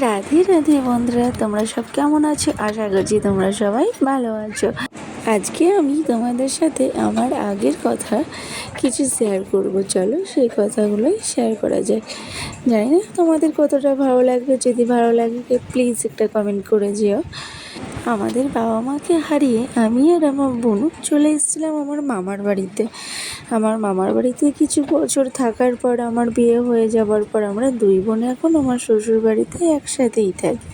রাধে রাধে বন্ধুরা, তোমরা সব কেমন আছো? আশা করছি তোমরা সবাই ভালো আছো। আজকে আমি তোমাদের সাথে আমার আগের কথা কিছু শেয়ার করব। চলো সেই কথাগুলোই শেয়ার করা যায়। জানি না তোমাদের কতটা ভালো লাগবে। যদি ভালো লাগে প্লিজ একটা কমেন্ট করে যেও। আমাদের বাবা মাকে হারিয়ে আমি আর আমার বোন চলে এসেছিলাম আমার মামার বাড়িতে। আমার মামার বাড়িতে কিছু বছর থাকার পর আমার বিয়ে হয়ে যাবার পর আমরা দুই বোন এখন আমার শ্বশুর বাড়িতে একসাথেই থাকি।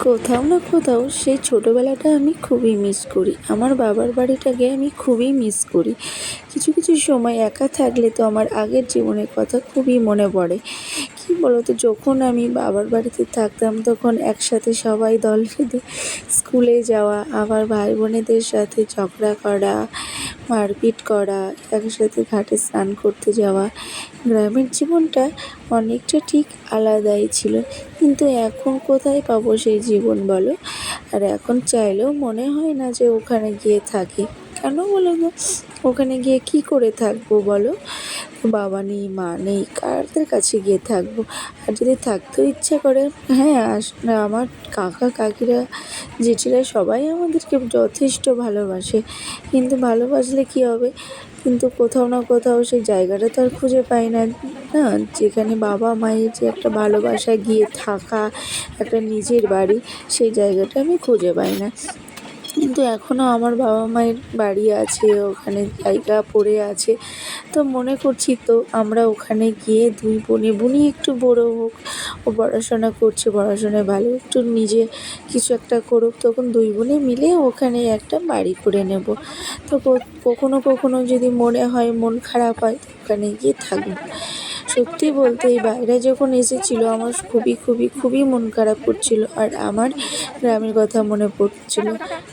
কোথাও না কোথাও সেই ছোটোবেলাটা আমি খুবই মিস করি। আমার বাবার বাড়িটাকে আমি খুবই মিস করি। কিছু কিছু সময় একা থাকলে তো আমার আগের জীবনের কথা খুবই মনে পড়ে। কী বলো তো, যখন আমি বাবার বাড়িতে থাকতাম তখন একসাথে সবাই দল বেঁধে স্কুলে যাওয়া, আবার ভাই বোনেদের সাথে ঝগড়া করা, মারপিট করা, একসাথে ঘাটে স্নান করতে যাওয়া। গ্রামের জীবনটা অনেকটা ঠিক আলাদাই ছিল, কিন্তু এখন কোথায় পাবো সেই জীবন বলো? আর এখন চাইলেও মনে হয় না যে ওখানে গিয়ে থাকি। কেন বলো তো? ওখানে গিয়ে কি করে থাকবো বলো? বাবা নেই, মা নেই, কাদের কাছে গিয়ে থাকবো? আর যদি থাকতেও ইচ্ছা করে, হ্যাঁ আমার কাকা কাকিরা জেঠিরা সবাই আমাদেরকে যথেষ্ট ভালোবাসে, কিন্তু ভালোবাসলে কি হবে? কিন্তু কোথাও না কোথাও সেই জায়গাটা তো আর খুঁজে পাই না, না, যেখানে বাবা মায়ের যে একটা ভালোবাসা, গিয়ে থাকা, একটা নিজের বাড়ি, সেই জায়গাটা আমি খুঁজে পাই না। কিন্তু এখনও আমার বাবা মায়ের বাড়ি আছে, ওখানে জায়গা পড়ে আছে। তো মনে করছি তো আমরা ওখানে গিয়ে দুই বোনই একটু বড় হোক, ও পড়াশোনা করছে, পড়াশোনায় ভালো, একটু নিজে কিছু একটা করুক, তখন দুই বোনে মিলে ওখানে একটা বাড়ি করে নেব। তো কখনো কখনো যদি মনে হয়, মন খারাপ হয়, ওখানে গিয়ে থাকবো। সত্যি বলতে এই বাইরে যখন এসেছিলো আমার খুবই খুবই খুবই মন খারাপ করছিল, আর আমার গ্রামের কথা মনে পড়ছিল।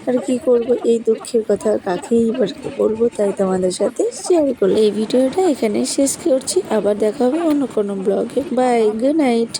আর কি করব, এই দুঃখের কথা কাকেই এবার বলবো, তাই তোমাদের সাথে শেয়ার করলো। এই ভিডিওটা এখানে শেষ করছি, আবার দেখা হবে অন্য কোনো ব্লগে। Bye, good night.